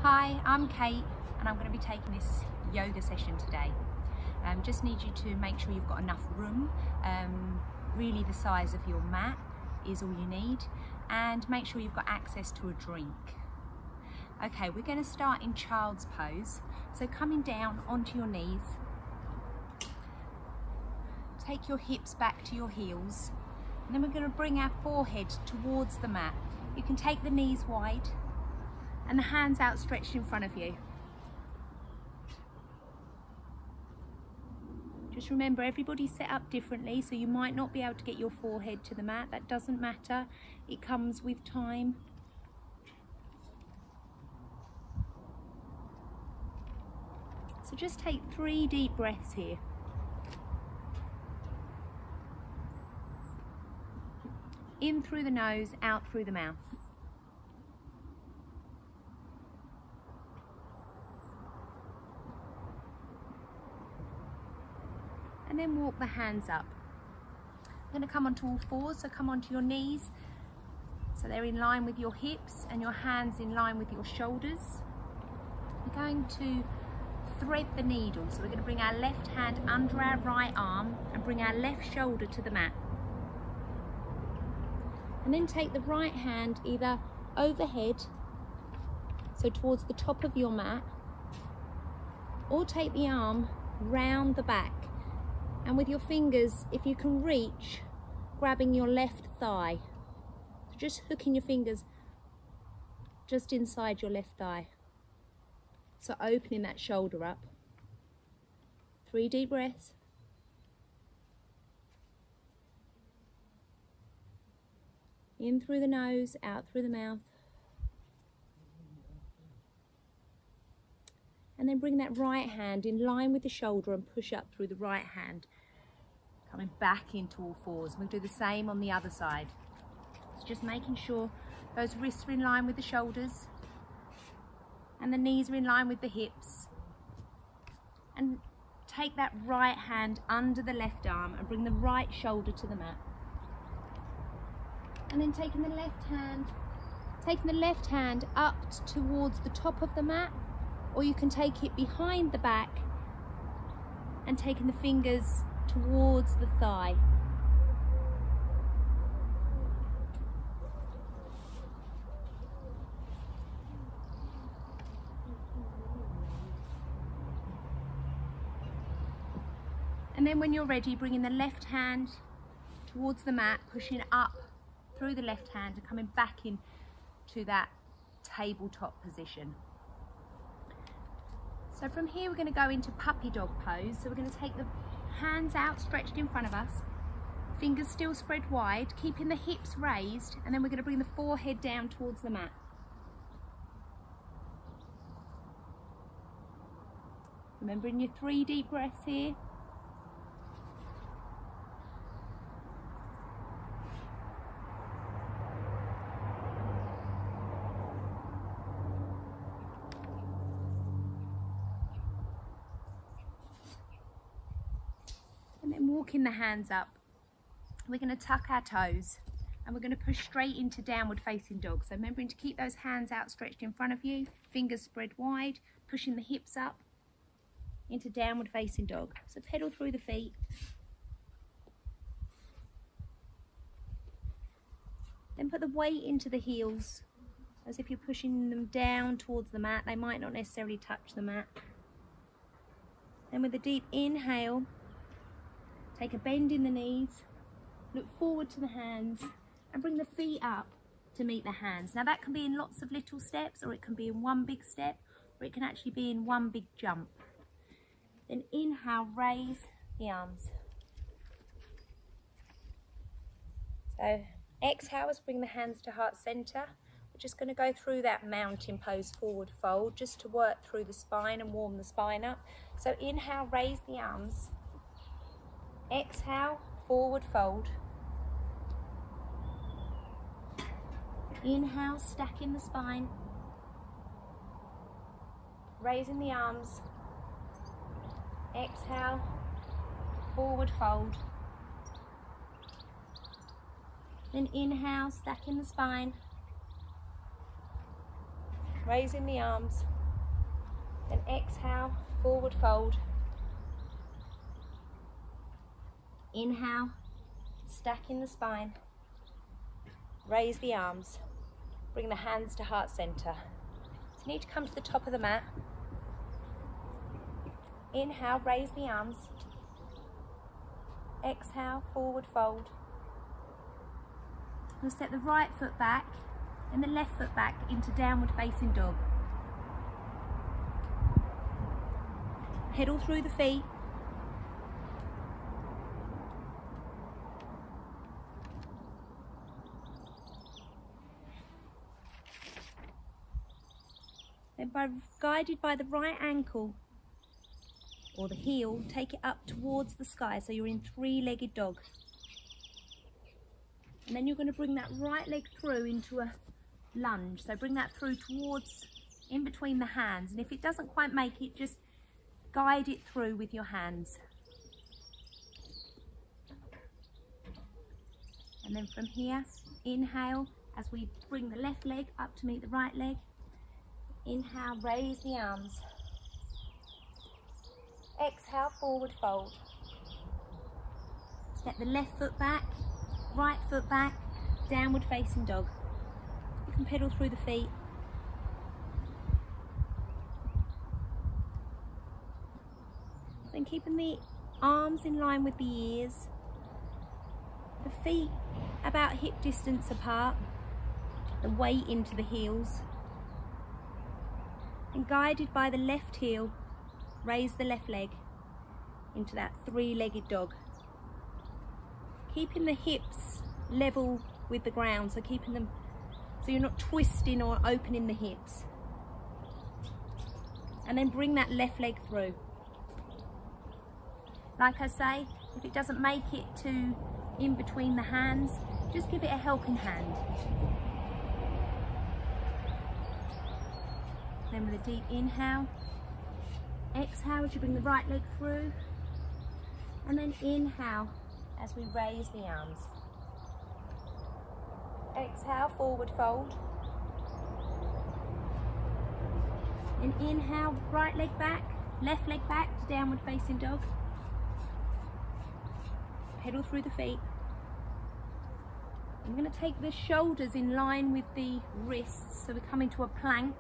Hi, I'm Kate and I'm going to be taking this yoga session today. Just need you to make sure you've got enough room. Really the size of your mat is all you need, and make sure you've got access to a drink. Okay, we're going to start in child's pose. So coming down onto your knees, take your hips back to your heels, and then we're going to bring our forehead towards the mat. You can take the knees wide and the hands outstretched in front of you. Just remember, everybody's set up differently, so you might not be able to get your forehead to the mat. That doesn't matter, it comes with time. So just take 3 deep breaths here. In through the nose, out through the mouth. And then walk the hands up. I'm going to come onto all fours, so come onto your knees, so they're in line with your hips and your hands in line with your shoulders. We're going to thread the needle, so we're going to bring our left hand under our right arm and bring our left shoulder to the mat. And then take the right hand either overhead, so towards the top of your mat, or take the arm round the back. And with your fingers, if you can reach, grabbing your left thigh. So just hooking your fingers just inside your left thigh. So opening that shoulder up. 3 deep breaths. In through the nose, out through the mouth. And then bring that right hand in line with the shoulder and push up through the right hand. Coming back into all fours. We'll do the same on the other side. So just making sure those wrists are in line with the shoulders and the knees are in line with the hips. And take that right hand under the left arm and bring the right shoulder to the mat. And then taking the left hand up towards the top of the mat, or you can take it behind the back and taking the fingers towards the thigh. And then when you're ready, bringing the left hand towards the mat, pushing up through the left hand and coming back in to that tabletop position. So from here we're going to go into puppy dog pose. So we're going to take the hands outstretched in front of us, fingers still spread wide, keeping the hips raised, and then we're going to bring the forehead down towards the mat. Remembering your 3 deep breaths here. And then walking the hands up, we're going to tuck our toes and we're going to push straight into downward facing dog. So remembering to keep those hands outstretched in front of you, fingers spread wide, pushing the hips up into downward facing dog. So pedal through the feet. Then put the weight into the heels as if you're pushing them down towards the mat. They might not necessarily touch the mat. Then with a deep inhale, take a bend in the knees, look forward to the hands and bring the feet up to meet the hands. Now that can be in lots of little steps, or it can be in one big step, or it can actually be in one big jump. Then inhale, raise the arms. So exhale as bring the hands to heart center. We're just going to go through that mountain pose, forward fold, just to work through the spine and warm the spine up. So inhale, raise the arms. Exhale, forward fold. Inhale, stacking the spine. Raising the arms. Exhale, forward fold. Then inhale, stacking the spine. raising the arms. Then exhale, forward fold. Inhale, stacking the spine. Raise the arms. Bring the hands to heart center. So you need to come to the top of the mat. Inhale, raise the arms. Exhale, forward fold. We'll step the right foot back and the left foot back into downward facing dog. Pedal through the feet. Then guided by the right ankle or the heel, take it up towards the sky so you're in three-legged dog. And then you're going to bring that right leg through into a lunge. So bring that through towards, in between the hands. And if it doesn't quite make it, just guide it through with your hands. And then from here, inhale as we bring the left leg up to meet the right leg. Inhale, raise the arms. Exhale, forward fold. Step the left foot back, right foot back, downward facing dog. You can pedal through the feet. Then keeping the arms in line with the ears, the feet about hip distance apart, the weight into the heels. And guided by the left heel, raise the left leg into that three-legged dog. Keeping the hips level with the ground, so keeping them so you're not twisting or opening the hips. And then bring that left leg through. Like I say, if it doesn't make it to in between the hands, just give it a helping hand. Then with a deep inhale, exhale as you bring the right leg through, and then inhale as we raise the arms. Exhale, forward fold. And inhale, right leg back, left leg back to downward facing dog. Pedal through the feet. I'm going to take the shoulders in line with the wrists, so we come into a plank.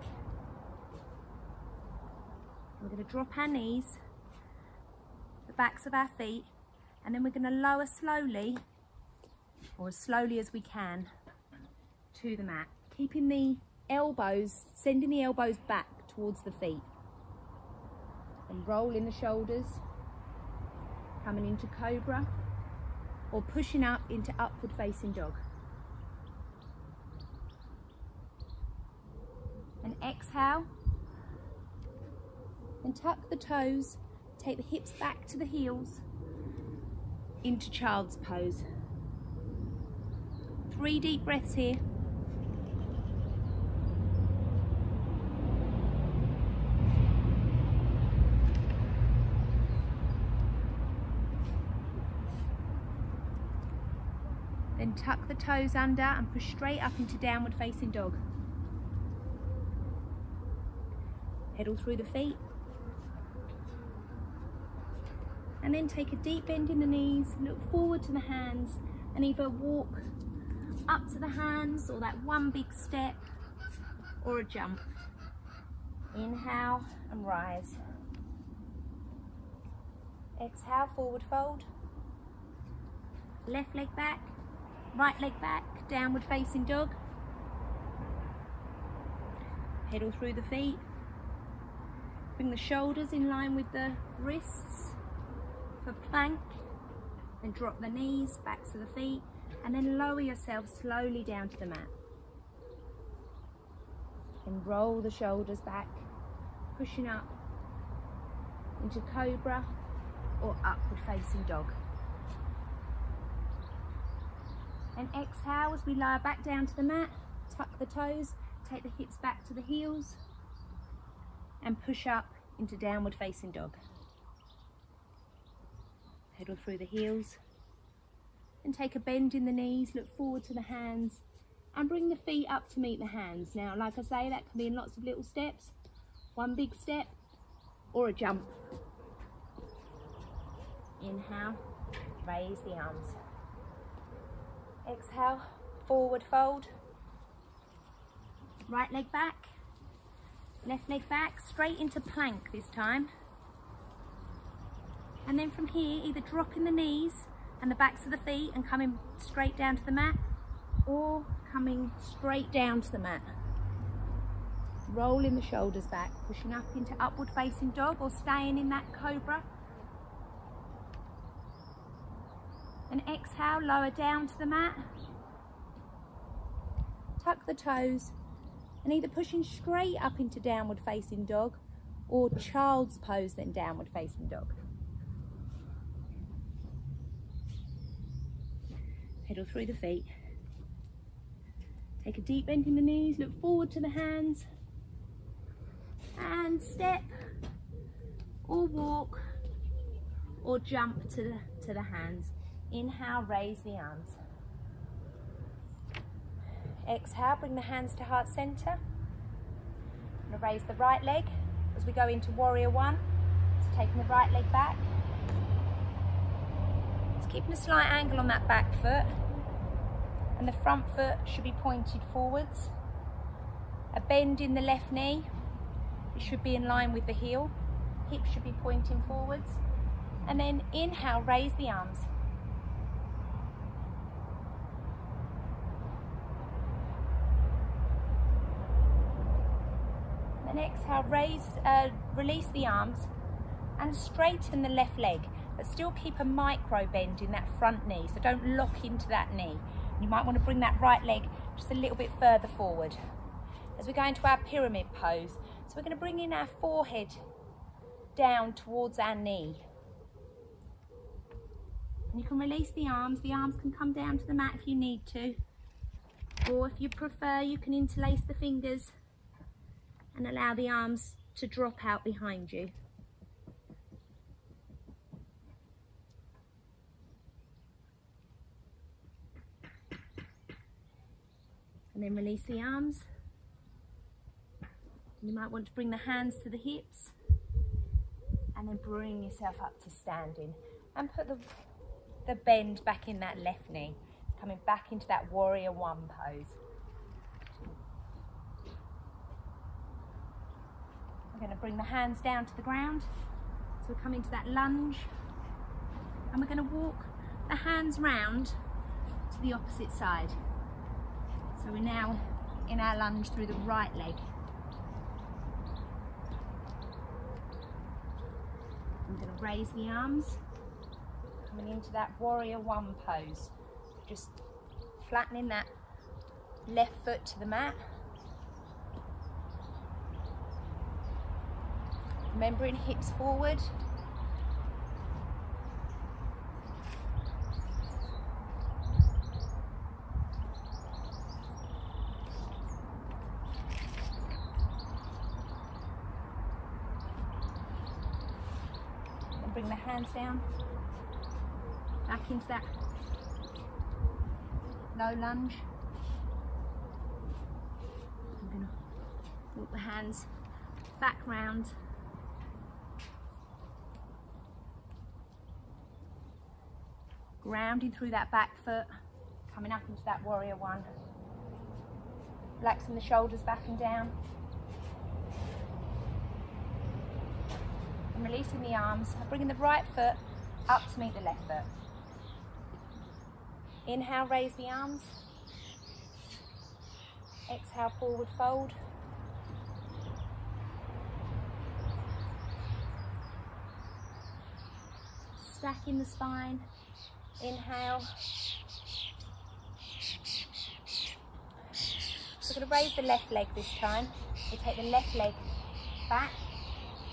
We're going to drop our knees, the backs of our feet, and then we're going to lower slowly, or as slowly as we can, to the mat. Keeping the elbows, sending the elbows back towards the feet. And rolling the shoulders, coming into cobra, or pushing up into upward facing dog. And exhale. And tuck the toes, take the hips back to the heels, into child's pose. 3 deep breaths here. Then tuck the toes under and push straight up into downward facing dog. Pedal through the feet. And then take a deep bend in the knees, look forward to the hands, and either walk up to the hands, or that one big step, or a jump. Inhale and rise. Exhale, forward fold. Left leg back, right leg back, downward facing dog. Pedal through the feet. Bring the shoulders in line with the wrists for plank. Then drop the knees, backs of the feet, and then lower yourself slowly down to the mat. And roll the shoulders back, pushing up into cobra or upward facing dog. And exhale as we lower back down to the mat, tuck the toes, take the hips back to the heels, and push up into downward facing dog. Pedal through the heels and take a bend in the knees, look forward to the hands and bring the feet up to meet the hands. Now, like I say, that can be in lots of little steps, one big step or a jump. Inhale, raise the arms. Exhale, forward fold. Right leg back, left leg back, straight into plank this time. And then from here, either dropping the knees and the backs of the feet and coming straight down to the mat, or coming straight down to the mat. Rolling the shoulders back, pushing up into upward facing dog or staying in that cobra. And exhale, lower down to the mat. Tuck the toes and either pushing straight up into downward facing dog or child's pose, then downward facing dog. Pedal through the feet. Take a deep bend in the knees, look forward to the hands, and step or walk or jump to the hands. Inhale, raise the arms. Exhale, bring the hands to heart center. I'm going to raise the right leg as we go into warrior one. So taking the right leg back. Just keeping a slight angle on that back foot. And the front foot should be pointed forwards. A bend in the left knee. It should be in line with the heel. Hips should be pointing forwards. And then inhale, raise the arms. And exhale, release the arms and straighten the left leg, but still keep a micro bend in that front knee, so don't lock into that knee. You might want to bring that right leg just a little bit further forward as we go into our pyramid pose. So we're going to bring in our forehead down towards our knee. And you can release the arms can come down to the mat if you need to, or if you prefer, you can interlace the fingers and allow the arms to drop out behind you. And then release the arms. You might want to bring the hands to the hips and then bring yourself up to standing and put the bend back in that left knee, coming back into that warrior one pose. We're going to bring the hands down to the ground. So we're coming to that lunge. And we're going to walk the hands round to the opposite side. So we're now in our lunge through the right leg. I'm going to raise the arms, coming into that warrior one pose. Just flattening that left foot to the mat. Remembering hips forward. And bring the hands down, back into that low lunge. I'm going to walk the hands back round. Grounding through that back foot, coming up into that warrior one. Relaxing the shoulders back and down. And releasing the arms, bringing the right foot up to meet the left foot. Inhale, raise the arms. Exhale, forward fold. Stacking the spine. Inhale. We're going to raise the left leg this time. We take the left leg back.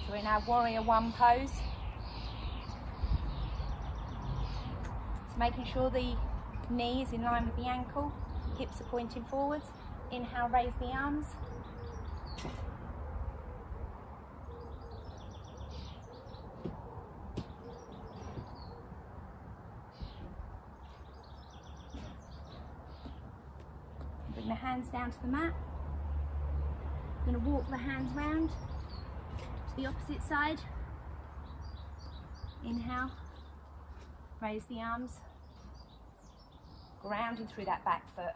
So we're in our warrior one pose. So making sure the knee is in line with the ankle, hips are pointing forwards. Inhale, raise the arms. Bring the hands down to the mat. I'm going to walk the hands round to the opposite side. Inhale, raise the arms, grounding through that back foot.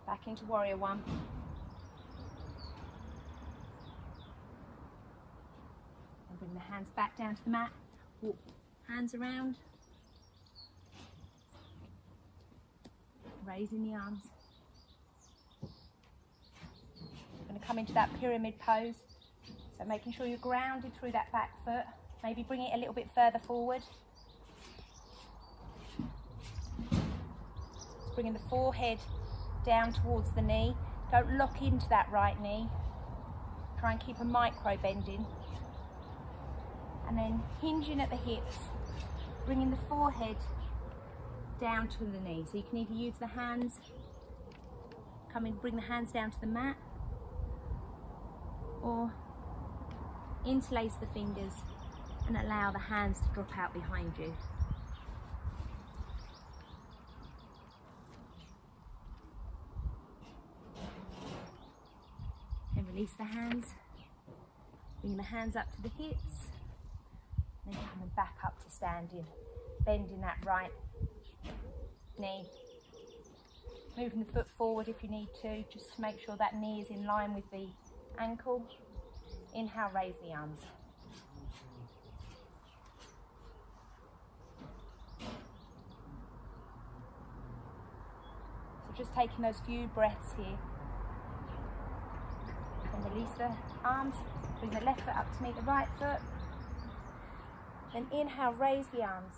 Back into warrior one. And bring the hands back down to the mat. Walk hands around. Raising the arms. You're going to come into that pyramid pose. So making sure you're grounded through that back foot. Maybe bring it a little bit further forward. Bringing the forehead down towards the knee. Don't lock into that right knee. Try and keep a micro bending. And then hinging at the hips, bringing the forehead down to the knee. So you can either use the hands, bring the hands down to the mat, or interlace the fingers and allow the hands to drop out behind you. And release the hands, bring the hands up to the hips, and then coming back up to standing, bending that right knee. Moving the foot forward if you need to, just to make sure that knee is in line with the ankle. Inhale, raise the arms. So just taking those few breaths here. And release the arms, bring the left foot up to meet the right foot. Then inhale, raise the arms.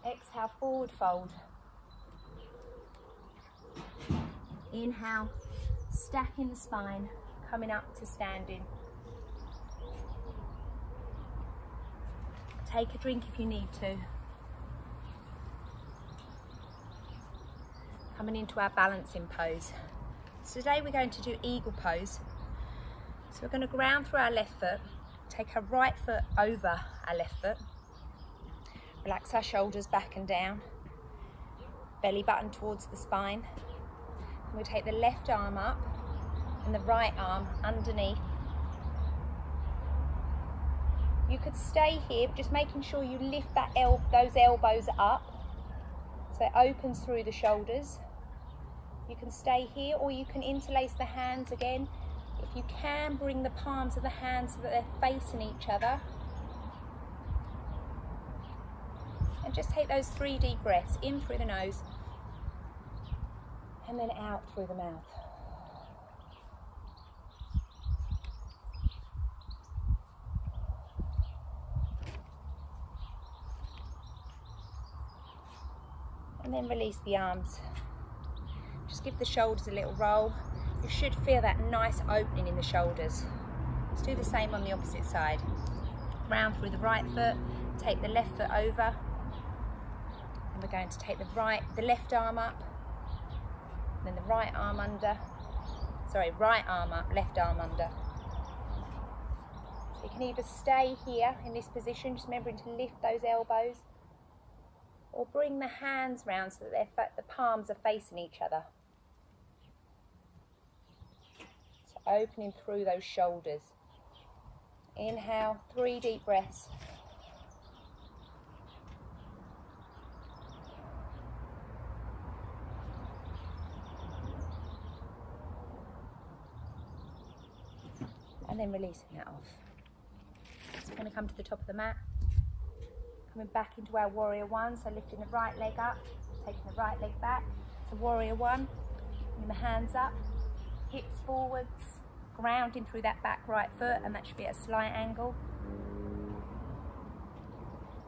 Exhale, forward fold. Inhale, stacking the spine, coming up to standing. Take a drink if you need to. Coming into our balancing pose. So today we're going to do eagle pose. So we're going to ground through our left foot, take our right foot over our left foot, relax our shoulders back and down, belly button towards the spine. And we'll take the left arm up and the right arm underneath. You could stay here, just making sure you lift that those elbows up so it opens through the shoulders. You can stay here, or you can interlace the hands again. If you can, bring the palms of the hands so that they're facing each other. And just take those 3 deep breaths, in through the nose and then out through the mouth. And then release the arms. Just give the shoulders a little roll. You should feel that nice opening in the shoulders. Let's do the same on the opposite side. Round through the right foot, take the left foot over, and we're going to take the left arm up, and then the right arm under. Sorry, right arm up, left arm under. So you can either stay here in this position, just remembering to lift those elbows, or bring the hands round so that the palms are facing each other. So opening through those shoulders. Inhale, 3 deep breaths. And then releasing that off. So we're going to come to the top of the mat. Coming back into our warrior one, so lifting the right leg up, taking the right leg back. So warrior one, bring the hands up, hips forwards, grounding through that back right foot, and that should be at a slight angle.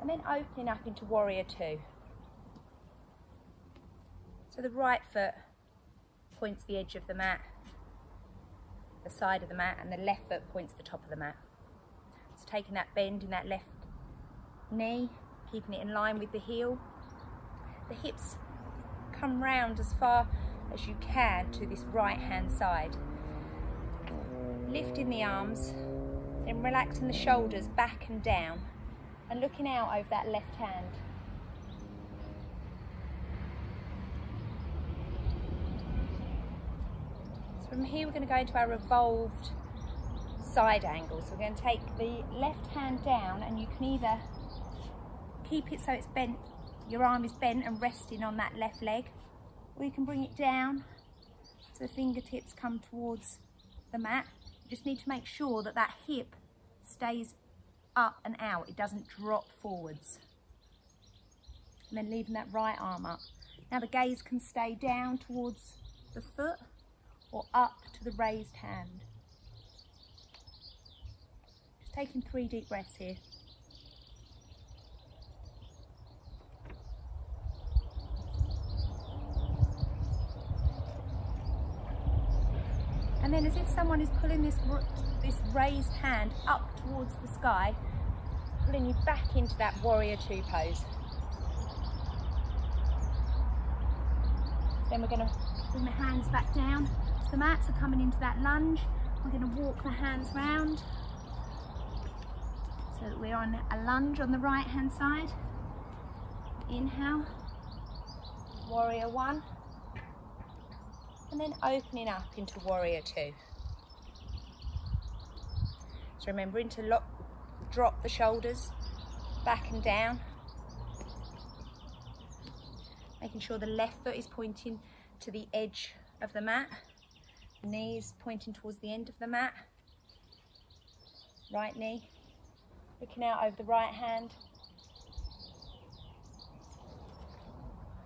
And then opening up into warrior two. So the right foot points the edge of the mat, the side of the mat, and the left foot points the top of the mat. So taking that bend in that left knee, keeping it in line with the heel. The hips come round as far as you can to this right hand side. Lifting the arms, then relaxing the shoulders back and down, and looking out over that left hand. From here we're going to go into our revolved side angle. So we're going to take the left hand down, and you can either keep it so it's bent, your arm is bent and resting on that left leg, or you can bring it down so the fingertips come towards the mat. You just need to make sure that that hip stays up and out, it doesn't drop forwards. And then leaving that right arm up. Now the gaze can stay down towards the foot or up to the raised hand. Just taking 3 deep breaths here. And then as if someone is pulling this raised hand up towards the sky, pulling you back into that warrior 2 pose. Then we're going to bring the hands back down to the mat, so coming into that lunge, we're going to walk the hands round so that we're on a lunge on the right hand side. Inhale, warrior 1, and then opening up into warrior 2. So remembering to drop the shoulders back and down, making sure the left foot is pointing to the edge of the mat, knees pointing towards the end of the mat, right knee looking out over the right hand.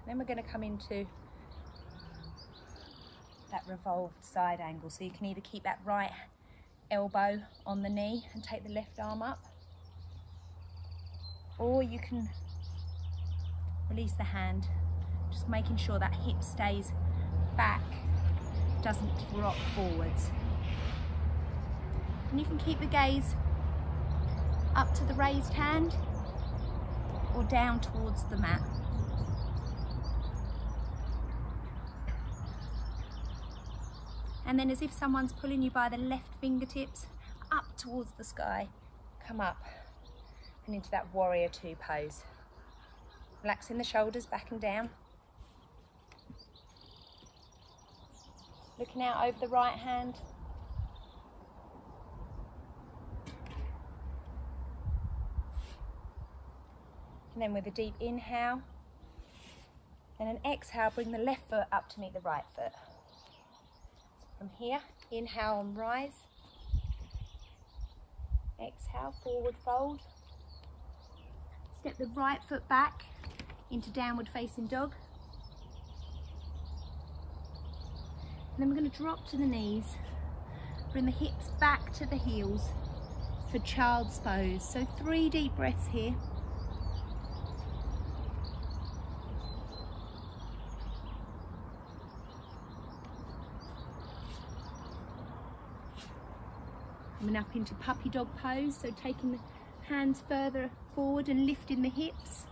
Then we're going to come into that revolved side angle, so you can either keep that right elbow on the knee and take the left arm up, or you can release the hand, just making sure that hip stays back, doesn't drop forwards. And you can keep the gaze up to the raised hand or down towards the mat. And then as if someone's pulling you by the left fingertips up towards the sky, come up and into that warrior 2 pose. Relaxing the shoulders back and down. Looking out over the right hand. And then with a deep inhale and an exhale, bring the left foot up to meet the right foot. From here, inhale and rise. Exhale, forward fold. Step the right foot back into downward facing dog. And then we're going to drop to the knees. Bring the hips back to the heels for child's pose. So 3 deep breaths here. Coming up into puppy dog pose, so taking the hands further forward and lifting the hips.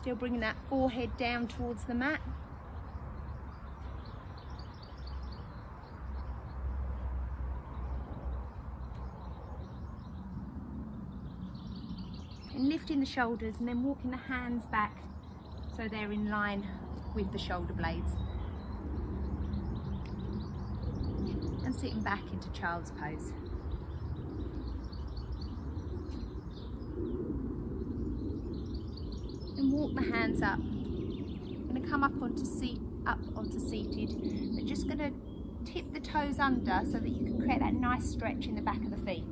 Still bringing that forehead down towards the mat. And lifting the shoulders and then walking the hands back so they're in line with the shoulder blades. And sitting back into child's pose. And walk the hands up. I'm going to come up onto seated, but just going to tip the toes under so that you can create that nice stretch in the back of the feet.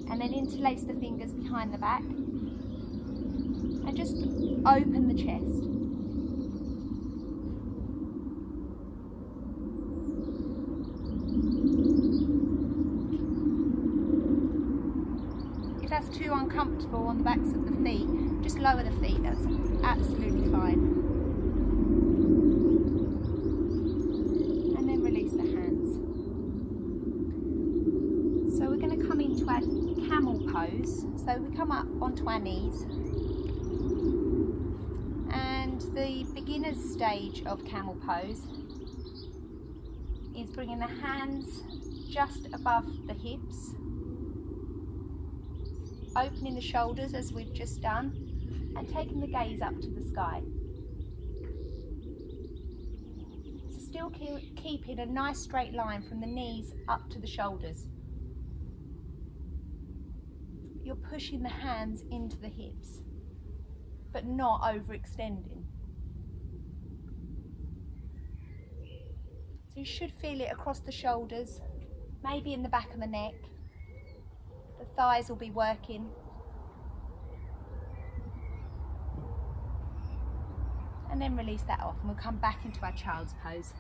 And then interlace the fingers behind the back and just open the chest. If that's too uncomfortable on the backs of the feet, just lower the feet, that's absolutely fine. And then release the hands. So we're going to come into our camel pose. So we come up onto our knees. And the beginner's stage of camel pose is bringing the hands just above the hips, opening the shoulders as we've just done, and taking the gaze up to the sky. So still keeping a nice straight line from the knees up to the shoulders. You're pushing the hands into the hips, but not overextending. So you should feel it across the shoulders, maybe in the back of the neck. The thighs will be working. And then release that off, and we'll come back into our child's pose.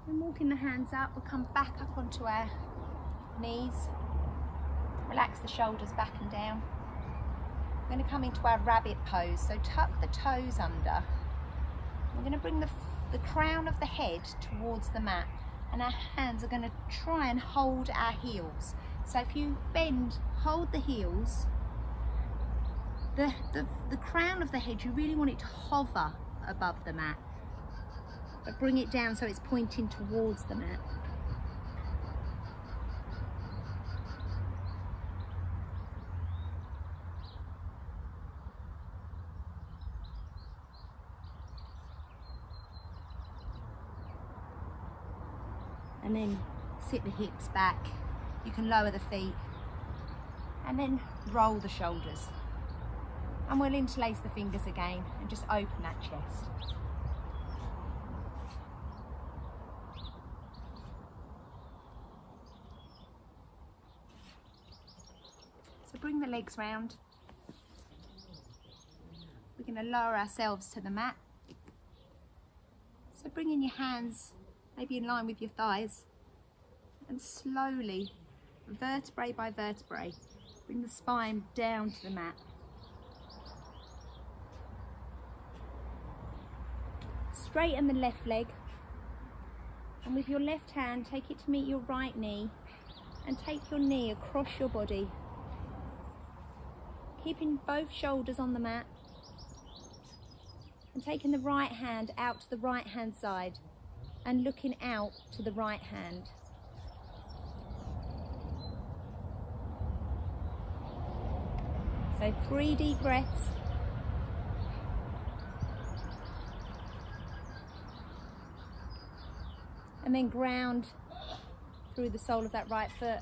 And walking the hands up, we'll come back up onto our knees. Relax the shoulders back and down. We're going to come into our rabbit pose, so tuck the toes under. We're going to bring the crown of the head towards the mat, and our hands are going to try and hold our heels. So if you bend, hold the heels, the crown of the head, you really want it to hover above the mat, but bring it down so it's pointing towards the mat. And then sit the hips back. You can lower the feet and then roll the shoulders. And we'll interlace the fingers again and just open that chest. So bring the legs round. We're going to lower ourselves to the mat. So bring in your hands maybe in line with your thighs, and slowly, vertebrae by vertebrae, bring the spine down to the mat. Straighten the left leg, and with your left hand take it to meet your right knee, and take your knee across your body, keeping both shoulders on the mat, and taking the right hand out to the right hand side and looking out to the right hand. So 3 deep breaths. And then ground through the sole of that right foot,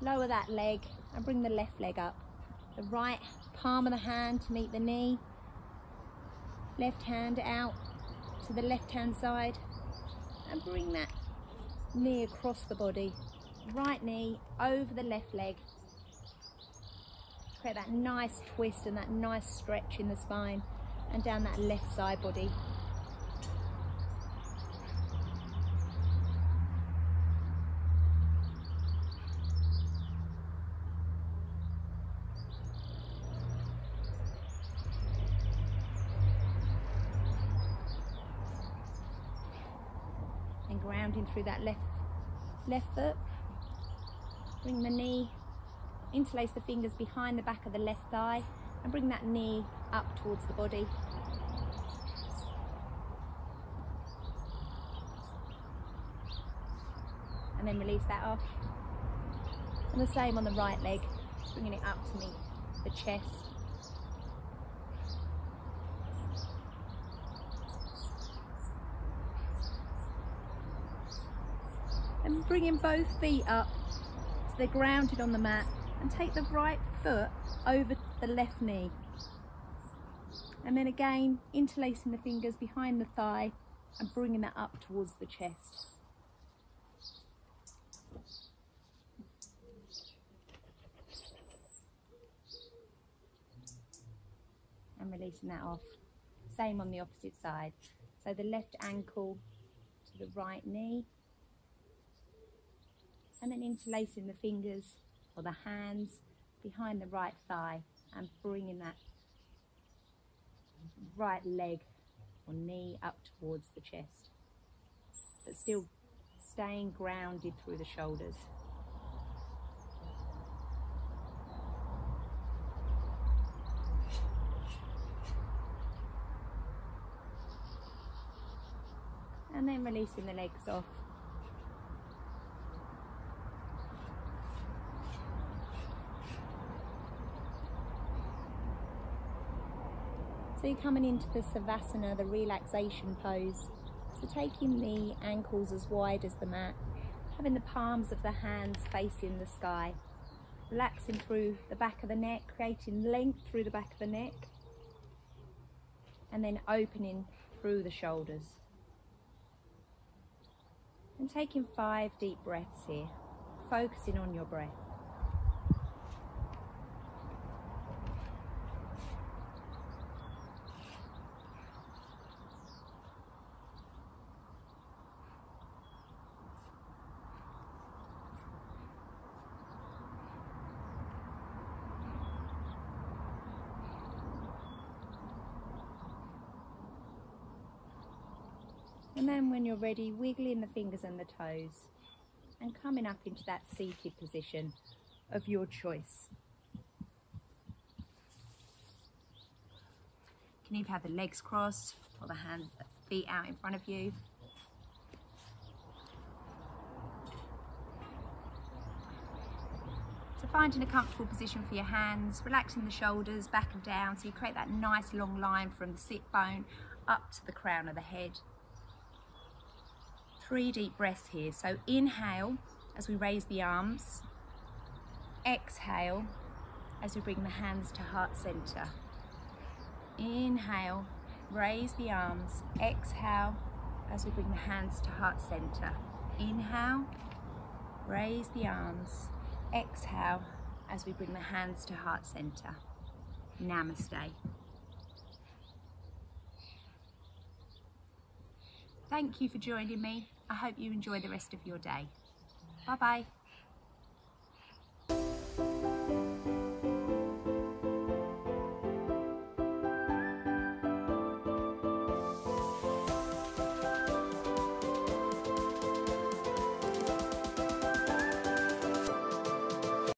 lower that leg and bring the left leg up. The right palm of the hand to meet the knee, left hand out to the left hand side, and bring that knee across the body, right knee over the left leg. Create that nice twist and that nice stretch in the spine and down that left side body. And grounding through that left foot. Bring the knee, interlace the fingers behind the back of the left thigh and bring that knee up towards the body. And then release that off. And the same on the right leg, bringing it up to meet the chest. And bringing both feet up so they're grounded on the mat, and take the right foot over the left knee. And then again, interlacing the fingers behind the thigh and bringing that up towards the chest. And releasing that off. Same on the opposite side. So the left ankle to the right knee. And then interlacing the fingers or the hands behind the right thigh and bringing that right leg or knee up towards the chest, but still staying grounded through the shoulders. And then releasing the legs off. So you're coming into the Savasana, the relaxation pose. So taking the ankles as wide as the mat, having the palms of the hands facing the sky, relaxing through the back of the neck, creating length through the back of the neck, and then opening through the shoulders. And taking 5 deep breaths here, focusing on your breath. And then when you're ready, wiggling the fingers and the toes and coming up into that seated position of your choice. You can either have the legs crossed or the feet out in front of you. So finding a comfortable position for your hands, relaxing the shoulders back and down so you create that nice long line from the sit bone up to the crown of the head. 3 deep breaths here. So inhale as we raise the arms. Exhale as we bring the hands to heart center. Inhale, raise the arms. Exhale as we bring the hands to heart center. Inhale, raise the arms. Exhale as we bring the hands to heart center. Namaste. Thank you for joining me. I hope you enjoy the rest of your day. Bye-bye.